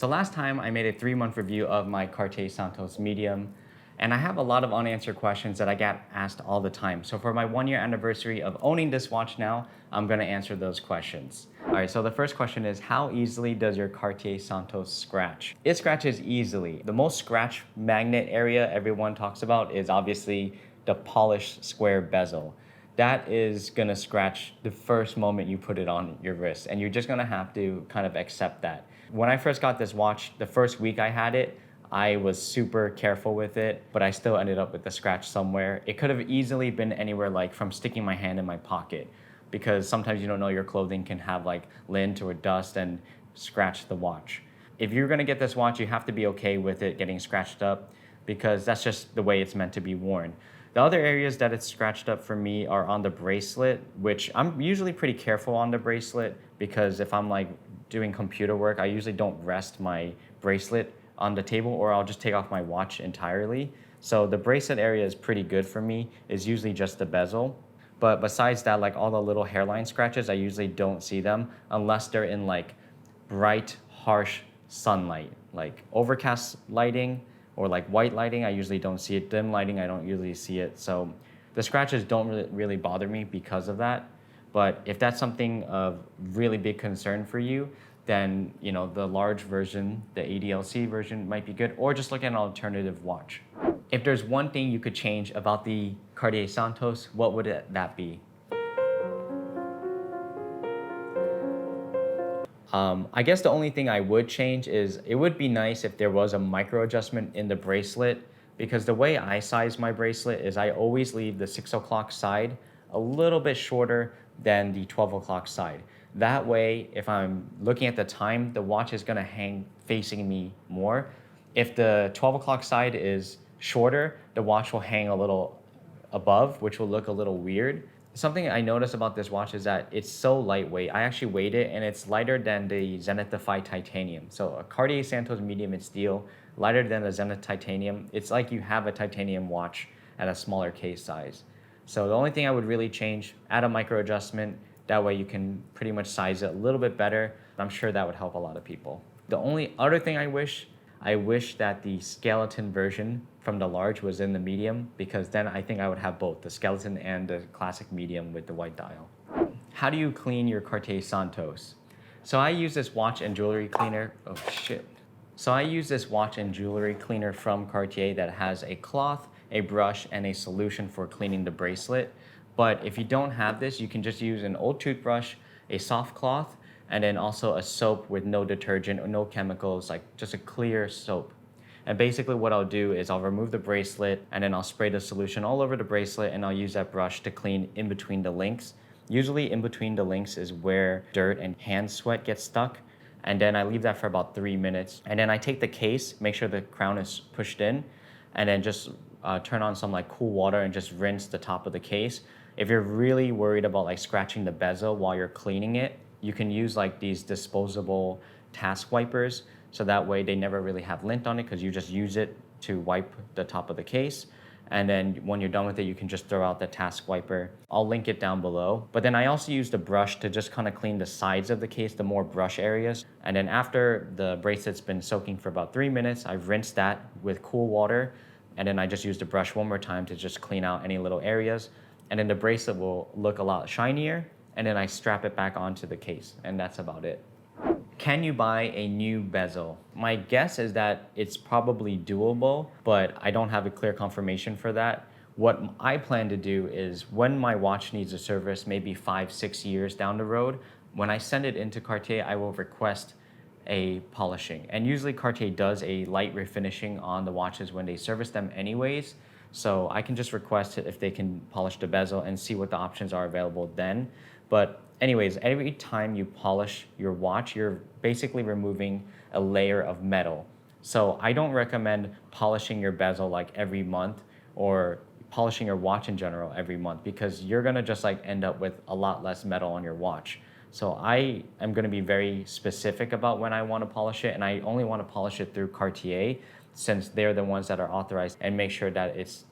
So last time I made a 3-month review of my Cartier Santos medium, and I have a lot of unanswered questions that I get asked all the time. So for my 1-year anniversary of owning this watch now, I'm gonna answer those questions. All right, so the first question is, how easily does your Cartier Santos scratch? It scratches easily. The most scratch magnet area everyone talks about is obviously the polished square bezel. That is gonna scratch the first moment you put it on your wrist, and you're just gonna have to kind of accept that. When I first got this watch, the first week I had it, I was super careful with it, but I still ended up with a scratch somewhere. It could have easily been anywhere, like from sticking my hand in my pocket, because sometimes you don't know your clothing can have like lint or dust and scratch the watch. If you're gonna get this watch, you have to be okay with it getting scratched up, because that's just the way it's meant to be worn. The other areas that it's scratched up for me are on the bracelet, which I'm usually pretty careful on the bracelet, because if I'm like doing computer work, I usually don't rest my bracelet on the table, or I'll just take off my watch entirely. So the bracelet area is pretty good for me. It's usually just the bezel. But besides that, like all the little hairline scratches, I usually don't see them unless they're in like bright, harsh sunlight, like overcast lighting or like white lighting. I usually don't see it. Dim lighting, I don't usually see it. So the scratches don't really bother me because of that. But if that's something of really big concern for you, then the large version, the ADLC version might be good, or just look at an alternative watch. If there's one thing you could change about the Cartier Santos, what would that be? I guess the only thing I would change is it would be nice if there was a micro adjustment in the bracelet, because the way I size my bracelet is I always leave the 6 o'clock side a little bit shorter than the 12 o'clock side. That way, if I'm looking at the time, the watch is gonna hang facing me more. If the 12 o'clock side is shorter, the watch will hang a little above, which will look a little weird. Something I noticed about this watch is that it's so lightweight. I actually weighed it, and it's lighter than the Zenith Defy Titanium. So a Cartier Santos medium in steel, lighter than the Zenith Titanium. It's like you have a titanium watch at a smaller case size. So the only thing I would really change, add a micro adjustment. That way you can pretty much size it a little bit better. I'm sure that would help a lot of people. The only other thing I wish that the skeleton version from the large was in the medium, because then I think I would have both the skeleton and the classic medium with the white dial. How do you clean your Cartier Santos? So I use this watch and jewelry cleaner. Oh shit. So I use this watch and jewelry cleaner from Cartier that has a cloth, a brush, and a solution for cleaning the bracelet. But if you don't have this, you can just use an old toothbrush, a soft cloth, and then also a soap with no detergent or no chemicals, like just a clear soap. And basically what I'll do is I'll remove the bracelet, and then I'll spray the solution all over the bracelet, and I'll use that brush to clean in between the links. Usually in between the links is where dirt and hand sweat gets stuck. And then I leave that for about 3 minutes. And then I take the case, make sure the crown is pushed in, and then just turn on some like cool water and just rinse the top of the case. If you're really worried about like scratching the bezel while you're cleaning it, you can use like these disposable task wipers. So that way they never really have lint on it, because you just use it to wipe the top of the case. And then when you're done with it, you can just throw out the task wiper. I'll link it down below. But then I also use the brush to just kind of clean the sides of the case, the more brush areas. And then after the bracelet's been soaking for about 3 minutes, I've rinsed that with cool water. And then I just use the brush one more time to just clean out any little areas. And then the bracelet will look a lot shinier. And then I strap it back onto the case, and that's about it. Can you buy a new bezel? My guess is that it's probably doable, but I don't have a clear confirmation for that. What I plan to do is, when my watch needs a service, maybe 5-6 years down the road, when I send it into Cartier, I will request a polishing. And usually Cartier does a light refinishing on the watches when they service them anyways. So I can just request it if they can polish the bezel and see what the options are available then. But anyways, every time you polish your watch, you're basically removing a layer of metal. So I don't recommend polishing your bezel like every month, or polishing your watch in general every month, because you're gonna just like end up with a lot less metal on your watch. So I am gonna be very specific about when I wanna polish it, and I only wanna polish it through Cartier, since they're the ones that are authorized, and make sure that it's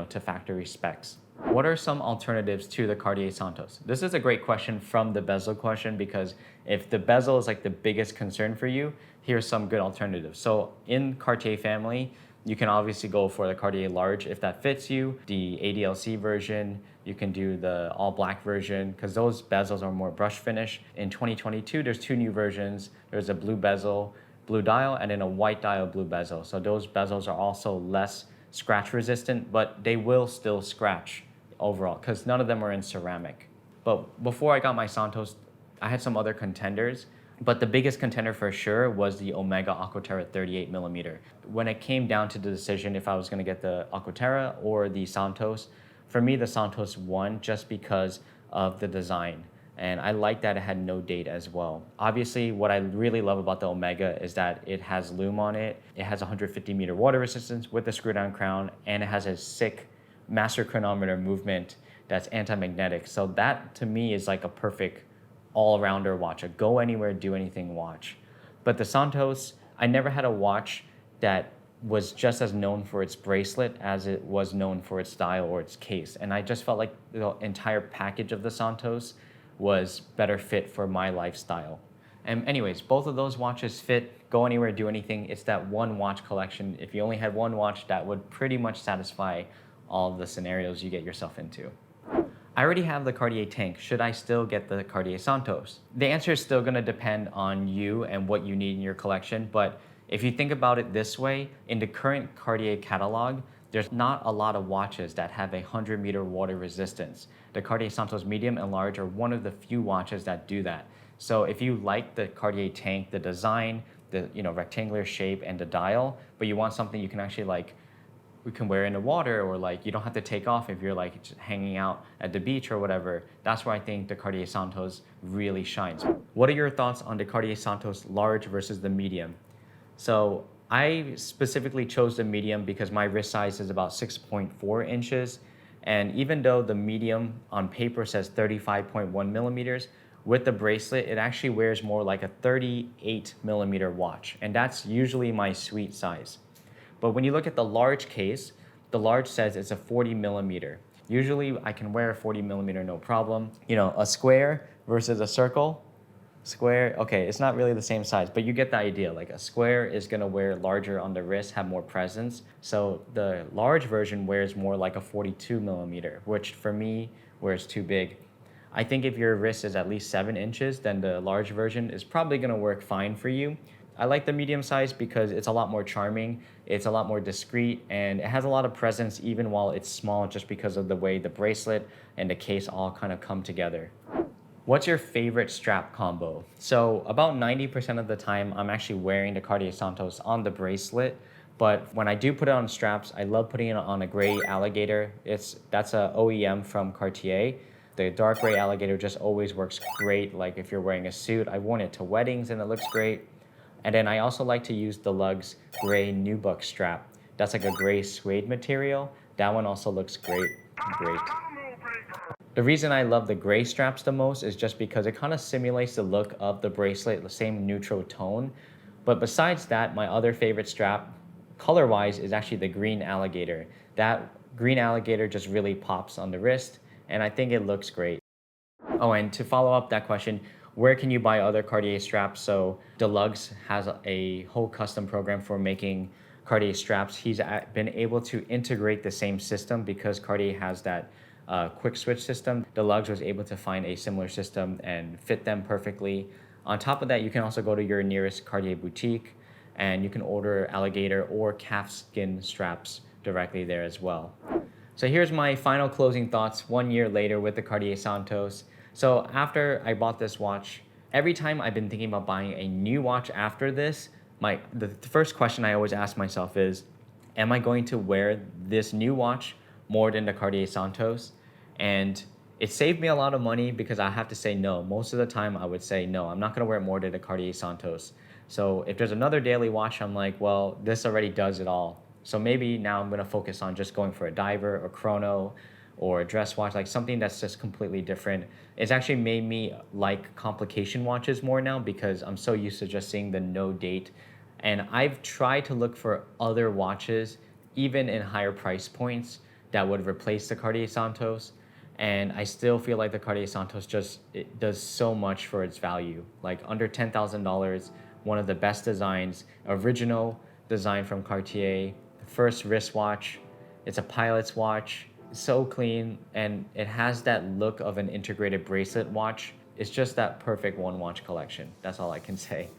to factory specs. What are some alternatives to the Cartier Santos? This is a great question from the bezel question, because if the bezel is like the biggest concern for you, here's some good alternatives. So in Cartier family, you can obviously go for the Cartier large if that fits you, the ADLC version, you can do the all black version because those bezels are more brush finish. In 2022, there's two new versions. There's a blue bezel, blue dial, and then a white dial blue bezel. So those bezels are also less scratch resistant, but they will still scratch overall because none of them are in ceramic. But before I got my Santos, I had some other contenders, but the biggest contender for sure was the Omega Aquaterra 38 millimeter. When it came down to the decision if I was going to get the Aquaterra or the Santos, for me the Santos won just because of the design. And I like that it had no date as well. Obviously, what I really love about the Omega is that it has lume on it. It has 150-meter water resistance with the screw-down crown, and it has a sick master chronometer movement that's anti-magnetic. So that to me is like a perfect all-rounder watch, a go anywhere, do anything watch. But the Santos, I never had a watch that was just as known for its bracelet as it was known for its dial or its case. And I just felt like the entire package of the Santos was better fit for my lifestyle. And anyways, both of those watches fit, go anywhere, do anything. It's that one watch collection. If you only had one watch, that would pretty much satisfy all of the scenarios you get yourself into. I already have the Cartier tank. Should I still get the Cartier Santos? The answer is still gonna depend on you and what you need in your collection, but if you think about it this way, in the current Cartier catalog, there's not a lot of watches that have 100-meter water resistance. The Cartier Santos medium and large are one of the few watches that do that. So if you like the Cartier tank, the design, the rectangular shape and the dial, but you want something you can actually we can wear in the water, or you don't have to take off if you're just hanging out at the beach or whatever, that's where I think the Cartier Santos really shines. What are your thoughts on the Cartier Santos large versus the medium? So I specifically chose the medium because my wrist size is about 6.4 inches. And even though the medium on paper says 35.1 millimeters, with the bracelet, it actually wears more like a 38 millimeter watch. And that's usually my sweet size. But when you look at the large case, the large says it's a 40 millimeter. Usually I can wear a 40 millimeter, no problem. A square versus a circle. Square, okay, it's not really the same size, but you get the idea. Like a square is gonna wear larger on the wrist, have more presence. So the large version wears more like a 42 millimeter, which for me wears too big. I think if your wrist is at least 7 inches, then the large version is probably gonna work fine for you. I like the medium size because it's a lot more charming, it's a lot more discreet, and it has a lot of presence even while it's small, just because of the way the bracelet and the case all kind of come together. What's your favorite strap combo? So about 90% of the time, I'm actually wearing the Cartier Santos on the bracelet, but when I do put it on straps, I love putting it on a gray alligator. That's a OEM from Cartier. The dark gray alligator just always works great. Like if you're wearing a suit, I've worn it to weddings and it looks great. And then I also like to use Delugs gray nubuck strap. That's like a gray suede material. That one also looks great. The reason I love the gray straps the most is just because it kind of simulates the look of the bracelet, the same neutral tone. But besides that, my other favorite strap, color-wise, is actually the green alligator. That green alligator just really pops on the wrist, and I think it looks great. Oh, and to follow up that question, where can you buy other Cartier straps? So Delugs has a whole custom program for making Cartier straps. He's been able to integrate the same system because Cartier has that quick switch system. Delugs was able to find a similar system and fit them perfectly. On top of that, you can also go to your nearest Cartier boutique and you can order alligator or calfskin straps directly there as well. So here's my final closing thoughts 1 year later with the Cartier Santos. So after I bought this watch, every time I've been thinking about buying a new watch after this, the first question I always ask myself is, am I going to wear this new watch more than the Cartier Santos? And it saved me a lot of money because I have to say no. Most of the time I would say no, I'm not gonna wear it more than the Cartier Santos. So if there's another daily watch, I'm like, well, this already does it all. So maybe now I'm gonna focus on just going for a diver or chrono or a dress watch, like something that's just completely different. It's actually made me like complication watches more now because I'm so used to just seeing the no date. And I've tried to look for other watches, even in higher price points, that would replace the Cartier Santos. And I still feel like the Cartier Santos it does so much for its value. Like under $10,000, one of the best designs, original design from Cartier, the first wristwatch. It's a pilot's watch, so clean, and it has that look of an integrated bracelet watch. It's just that perfect one watch collection. That's all I can say.